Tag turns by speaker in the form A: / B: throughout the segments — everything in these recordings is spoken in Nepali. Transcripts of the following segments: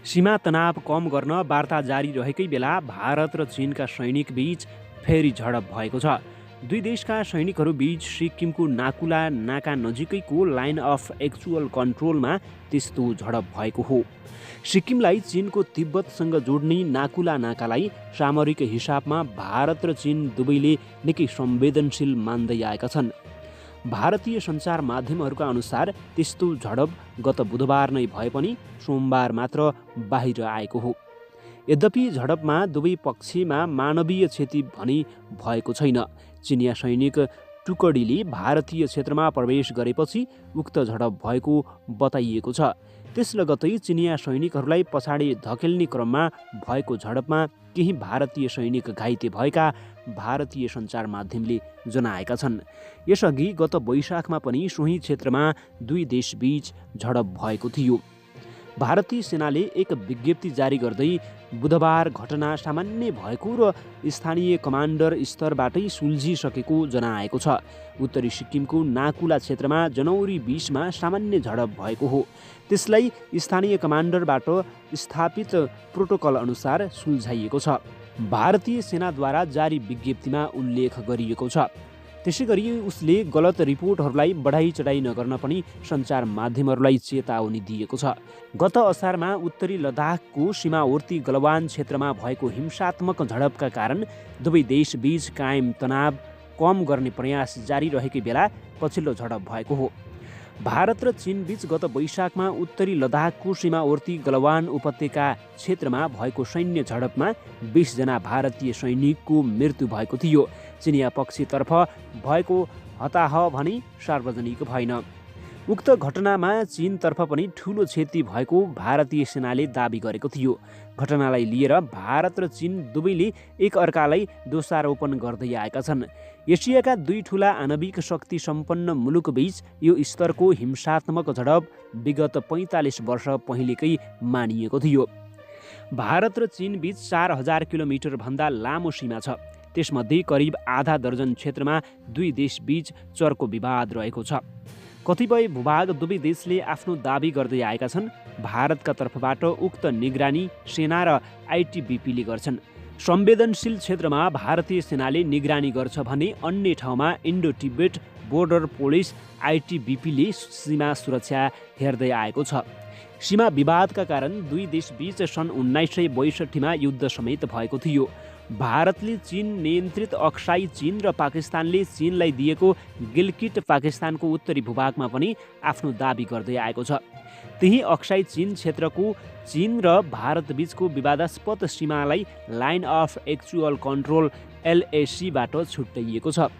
A: सीमा तनाव कम गर्न वार्ता जारी रहेकै बेला भारत र चीनका सैनिक बीच फेरि झडप भएको छ। दुई देशका सैनिकहरू बीच सिक्किमको नाकुला नाका नजिकैको लाइन अफ एक्चुअल कन्ट्रोलमा त्यस्तो झडप भएको हो। सिक्किमलाई चीनको तिब्बतसँग जोड्ने नाकुला नाकालाई सामरिक हिसाबमा भारत र चीन दुवैले निकै संवेदनशील मान्दै आएका छन्। भारतीय सञ्चार माध्यमहरूका अनुसार त्यस्तो झडप गत बुधबार नै भए पनि सोमबार मात्र बाहिर आएको हो। यद्यपि झडपमा दुवै पक्षमा मानवीय क्षति भने भएको छैन। चिनिया सैनिक टुकडीले भारतीय क्षेत्रमा प्रवेश गरेपछि उक्त झडप भएको बताइएको छ। त्यस लगतै चिनिया सैनिकहरूलाई पछाडि धकेल्ने क्रममा भएको झडपमा केही भारतीय सैनिक घाइते भएका भारतीय सञ्चार माध्यमले जनाएका छन्। यसअघि गत वैशाखमा पनि सोही क्षेत्रमा दुई देशबीच झडप भएको थियो। भारतीय सेनाले एक विज्ञप्ति जारी गर्दै बुधबार घटना सामान्य भएको र स्थानीय कमान्डर स्तरबाटै सुल्झिसकेको जनाएको छ। उत्तरी सिक्किमको नाकुला क्षेत्रमा जनवरी 20मा सामान्य झडप भएको हो। त्यसलाई स्थानीय कमान्डरबाट स्थापित प्रोटोकल अनुसार सुल्झाइएको छ, भारतीय सेनाद्वारा जारी विज्ञप्तिमा उल्लेख गरिएको छ। त्यसैगरी उसले गलत रिपोर्टहरूलाई बढाइ चढाइ नगर्न पनि सञ्चार माध्यमहरूलाई चेतावनी दिएको छ। गत असारमा उत्तरी लद्दाखको सीमावर्ती गलवान क्षेत्रमा भएको हिंसात्मक झडपका कारण दुवै देशबीच कायम तनाव कम गर्ने प्रयास जारी रहेकै बेला पछिल्लो झडप भएको हो। भारत र चीनबीच गत वैशाखमा उत्तरी लद्दाखको सीमावर्ती गलवान उपत्यका क्षेत्रमा भएको सैन्य झडपमा 20 जना भारतीय सैनिकको मृत्यु भएको थियो। चिनिया पक्षतर्फ भएको हताह भने सार्वजनिक भएन। उक्त घटनामा चीनतर्फ पनि ठूलो क्षति भएको भारतीय सेनाले दाबी गरेको थियो। घटनालाई लिएर भारत र चीन दुवैले एक अर्कालाई दोषारोपण गर्दै आएका छन्। एसियाका दुई ठूला आणविक शक्ति सम्पन्न मुलुकबीच यो स्तरको हिंसात्मक झडप विगत 45 वर्ष पहिलेकै मानिएको थियो। भारत र चीनबीच 4000 किलोमिटर भन्दा लामो सीमा छ। त्यसमध्ये करिब आधा दर्जन क्षेत्रमा दुई देशबीच चर्को विवाद रहेको छ। कतिपय भूभाग दुवै देशले आफ्नो दाबी गर्दै आएका छन्। भारतका तर्फबाट उक्त निगरानी सेना र आइटिबिपीले गर्छन्। संवेदनशील क्षेत्रमा भारतीय सेनाले निगरानी गर्छ भने अन्य ठाउँमा इन्डो तिब्बत बोर्डर पुलिस आइटिबिपीले सीमा सुरक्षा हेर्दै आएको छ। सीमा विवादका कारण दुई देशबीच सन् 1962मा युद्ध समेत भएको थियो। भारतले चीन नियन्त्रित अक्साई चीन र पाकिस्तानले चीनलाई दिएको गिलगिट पाकिस्तानको उत्तरी भूभागमा पनि आफ्नो दाबी गर्दै आएको छ। त्यही अक्साई चीन क्षेत्रको चीन र भारतबीचको विवादास्पद सीमालाई लाइन अफ एक्चुअल कन्ट्रोल एलएसीबाट छुट्याइएको छ।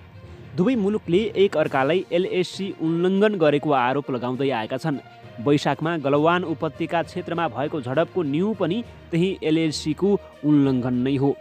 A: दुवै मुलुकले एक अर्कालाई एलएसी उल्लङ्घन गरेको आरोप लगाउँदै आएका छन्। वैशाखमा गलवान उपत्यका क्षेत्रमा भएको झडपको न्यू पनि त्यही एलएसीको उल्लङ्घन नै हो।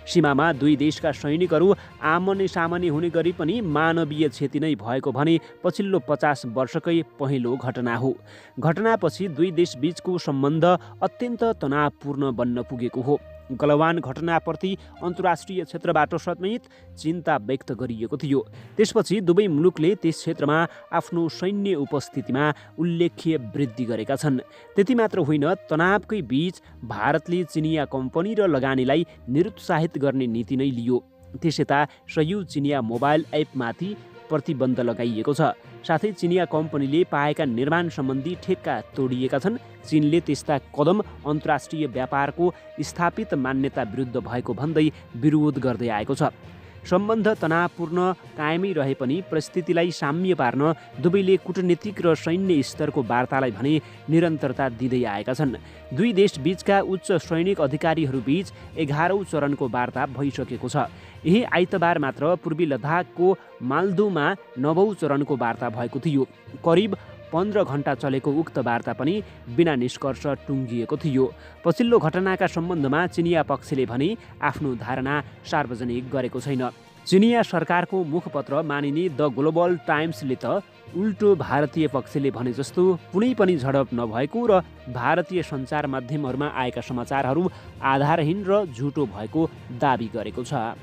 A: सीमामा दुई देशका सैनिकहरू आमने सामने हुने गरी पनि मानवीय क्षति नै भएको भने पछिल्लो 50 वर्षकै पहिलो घटना हो। घटनापछि दुई देशबीचको सम्बन्ध अत्यन्त तनावपूर्ण बन्न पुगेको हो। गलवान घटनाप्रति अन्तर्राष्ट्रिय क्षेत्रबाट समेत चिन्ता व्यक्त गरिएको थियो। त्यसपछि दुवै मुलुकले त्यस क्षेत्रमा आफ्नो सैन्य उपस्थितिमा उल्लेख्य वृद्धि गरेका छन्। त्यति मात्र होइन, तनावकै बीच भारतले चिनिया कम्पनी र लगानीलाई निरुत्साहित गर्ने नीति नै लियो। त्यसयता सयौं चिनिया मोबाइल एपमाथि प्रतिबन्ध लगाइएको छ। साथै चिनिया कम्पनीले पाएका निर्माण सम्बन्धी ठेक्का तोडिएका छन्। चीनले त्यस्ता कदम अन्तर्राष्ट्रिय व्यापारको स्थापित मान्यता विरुद्ध भएको भन्दै विरोध गर्दै आएको छ। सम्बन्ध तनावपूर्ण कायमै रहे पनि परिस्थितिलाई साम्य पार्न दुवैले कूटनीतिक र सैन्य स्तरको वार्तालाई भने निरन्तरता दिँदै आएका छन्। दुई देशबीचका उच्च सैनिक अधिकारीहरूबीच 11औं चरणको वार्ता भइसकेको छ। यही आइतबार मात्र पूर्वी लद्दाखको माल्दोमा 9औं चरणको वार्ता भएको थियो। करिब 15 घण्टा चलेको उक्त वार्ता पनि बिना निष्कर्ष टुङ्गिएको थियो। पछिल्लो घटनाका सम्बन्धमा चिनिया पक्षले भने आफ्नो धारणा सार्वजनिक गरेको छैन। चिनिया सरकारको मुखपत्र मानिने द ग्लोबल टाइम्सले त उल्टो भारतीय पक्षले भने जस्तो कुनै पनि झडप नभएको र भारतीय सञ्चार माध्यमहरूमा आएका समाचारहरू आधारहीन र झुटो भएको दाबी गरेको छ।